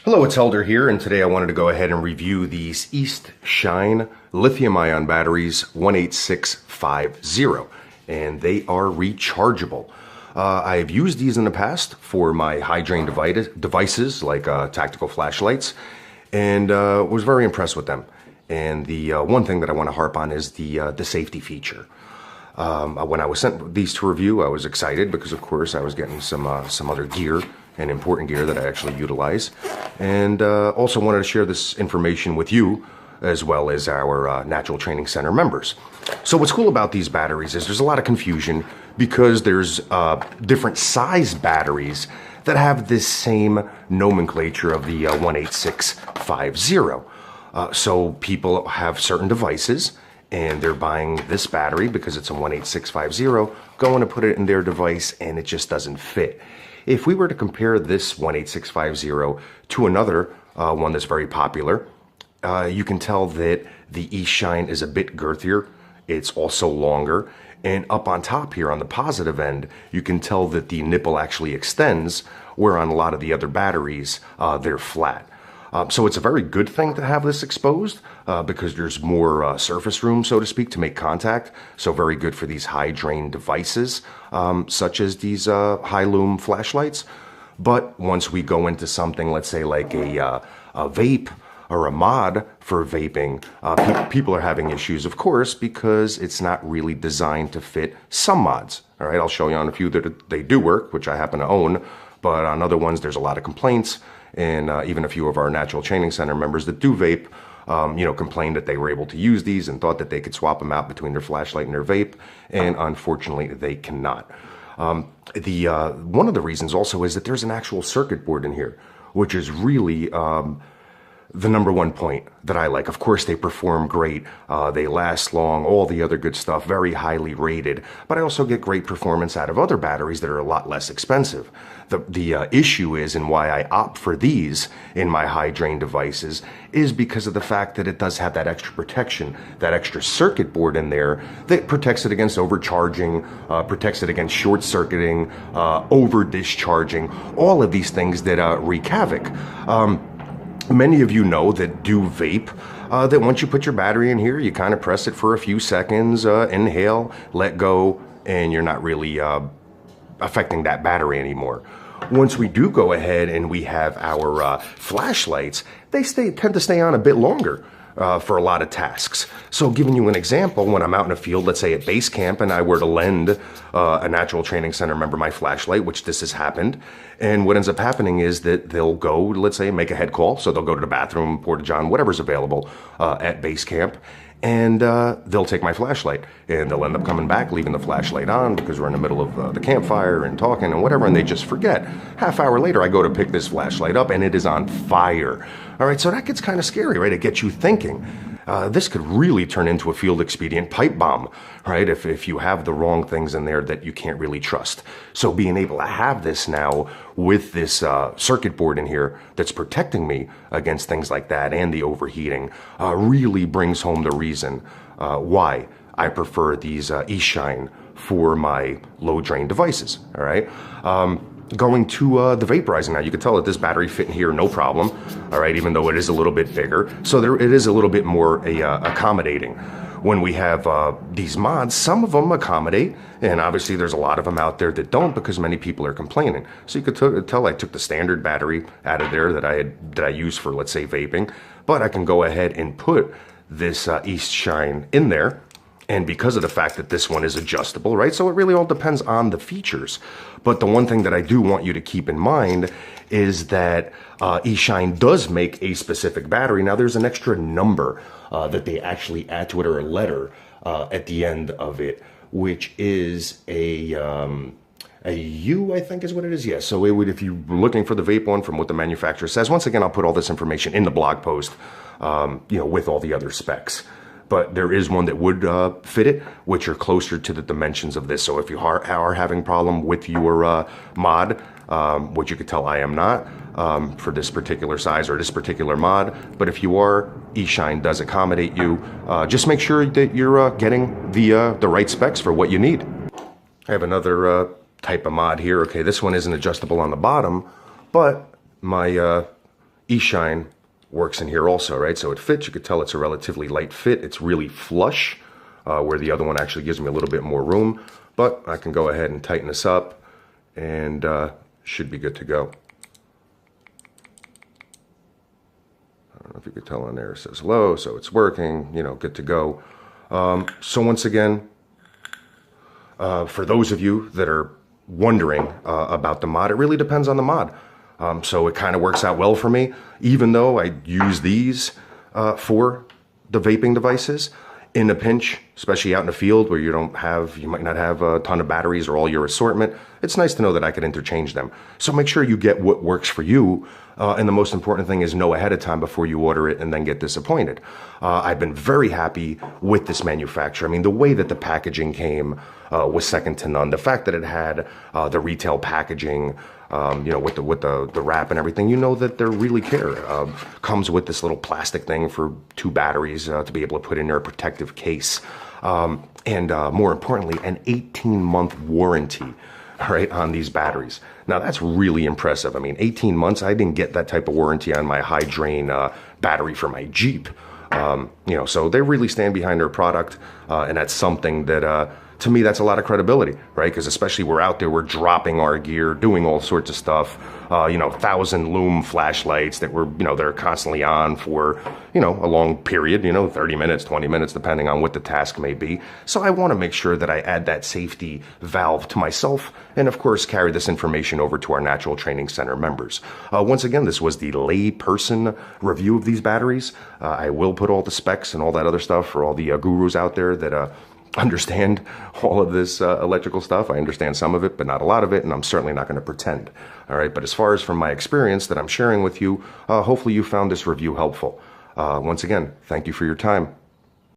Hello, it's Helder here, and today I wanted to go ahead and review these East Shine lithium-ion batteries 18650, and they are rechargeable. I've used these in the past for my high-drain devices like tactical flashlights, and was very impressed with them. And the one thing that I want to harp on is the safety feature. When I was sent these to review, I was excited because, of course, I was getting some other gear and important gear that I actually utilize, and also wanted to share this information with you as well as our Natural Training Center members. So what's cool about these batteries is there's a lot of confusion because there's different size batteries that have this same nomenclature of the 18650. So people have certain devices and they're buying this battery because it's a 18650, going to put it in their device and it just doesn't fit. If we were to compare this 18650 to another one that's very popular, you can tell that the East Shine is a bit girthier. It's also longer. And up on top here on the positive end, you can tell that the nipple actually extends, where on a lot of the other batteries, they're flat. So it's a very good thing to have this exposed because there's more surface room, so to speak, to make contact. So very good for these high drain devices, such as these high lume flashlights. But once we go into something, let's say like a vape or a mod for vaping, people are having issues, of course, because it's not really designed to fit some mods. All right, I'll show you on a few that they do work, which I happen to own, but on other ones, there's a lot of complaints. And even a few of our Natural Training Center members that do vape, complained that they were able to use these and thought that they could swap them out between their flashlight and their vape, and unfortunately they cannot. One of the reasons also is that there's an actual circuit board in here, which is really the number one point that I like. Of course, they perform great, they last long, all the other good stuff, very highly rated, but I also get great performance out of other batteries that are a lot less expensive. The issue is, and why I opt for these in my high drain devices, is because of the fact that it does have that extra protection, that extra circuit board in there that protects it against overcharging, protects it against short circuiting, over discharging, all of these things that wreak havoc. Many of you know that do vape, that once you put your battery in here, you kind of press it for a few seconds, inhale, let go, and you're not really affecting that battery anymore. Once we do go ahead and we have our flashlights, they tend to stay on a bit longer for a lot of tasks. So giving you an example, when I'm out in a field, let's say at base camp, and I were to lend a Natural Training Center member my flashlight, which this has happened, and what ends up happening is that they'll go, let's say, make a head call, so they'll go to the bathroom, porta-john, whatever's available at base camp, and they'll take my flashlight, and they'll end up coming back, leaving the flashlight on because we're in the middle of the campfire and talking and whatever, and they just forget. Half hour later, I go to pick this flashlight up, and it is on fire. All right, so that gets kind of scary, right? It gets you thinking. This could really turn into a field expedient pipe bomb, right? If you have the wrong things in there that you can't really trust. So being able to have this now with this circuit board in here that's protecting me against things like that and the overheating really brings home the reason why I prefer these East Shine for my low drain devices, all right? Going to the vaporizing now, you can tell that this battery fit in here no problem, all right, even though it is a little bit bigger. So it is a little bit more accommodating. When we have these mods, some of them accommodate, and obviously there's a lot of them out there that don't because many people are complaining. So you could tell I took the standard battery out of there that I use for, let's say, vaping, but I can go ahead and put this East Shine in there. And because of the fact that this one is adjustable, right? So it really all depends on the features. But the one thing that I do want you to keep in mind is that East Shine does make a specific battery. Now there's an extra number that they actually add to it, or a letter at the end of it, which is a U, I think is what it is. Yeah, so it would, if you're looking for the vape one from what the manufacturer says, once again, I'll put all this information in the blog post, with all the other specs. But there is one that would fit it, which are closer to the dimensions of this. So if you are having problem with your mod, which you could tell I am not for this particular size or this particular mod, but if you are, East Shine does accommodate you. Just make sure that you're getting the right specs for what you need. I have another type of mod here. Okay, this one isn't adjustable on the bottom, but my eShine works in here also, right? So it fits. You could tell it's a relatively light fit. It's really flush, where the other one actually gives me a little bit more room. But I can go ahead and tighten this up, and should be good to go. I don't know if you could tell on there, it says low, so it's working, you know, good to go. So once again, for those of you that are wondering about the mod, it really depends on the mod. So it kind of works out well for me, even though I use these for the vaping devices. In a pinch, especially out in the field where you might not have a ton of batteries or all your assortment, it's nice to know that I could interchange them. So make sure you get what works for you. And the most important thing is know ahead of time before you order it and then get disappointed. I've been very happy with this manufacturer. I mean, the way that the packaging came was second to none. The fact that it had the retail packaging, you know, with the wrap and everything, you know that they really care. Comes with this little plastic thing for 2 batteries to be able to put in their protective case. And more importantly, an 18-month warranty, all right, on these batteries. Now that's really impressive. I mean, 18 months, I didn't get that type of warranty on my high drain battery for my Jeep. You know, so they really stand behind their product, and that's something that, to me, that's a lot of credibility, right? Because especially we're out there, we're dropping our gear, doing all sorts of stuff, you know, 1,000 lume flashlights that are constantly on for, you know, a long period, you know, 30 minutes, 20 minutes, depending on what the task may be. So I want to make sure that I add that safety valve to myself and, of course, carry this information over to our Natural Training Center members. Once again, this was the layperson review of these batteries. I will put all the specs and all that other stuff for all the gurus out there that understand all of this electrical stuff. I understand some of it, but not a lot of it, and I'm certainly not going to pretend. All right, but as far as from my experience that I'm sharing with you, hopefully you found this review helpful. Once again, thank you for your time.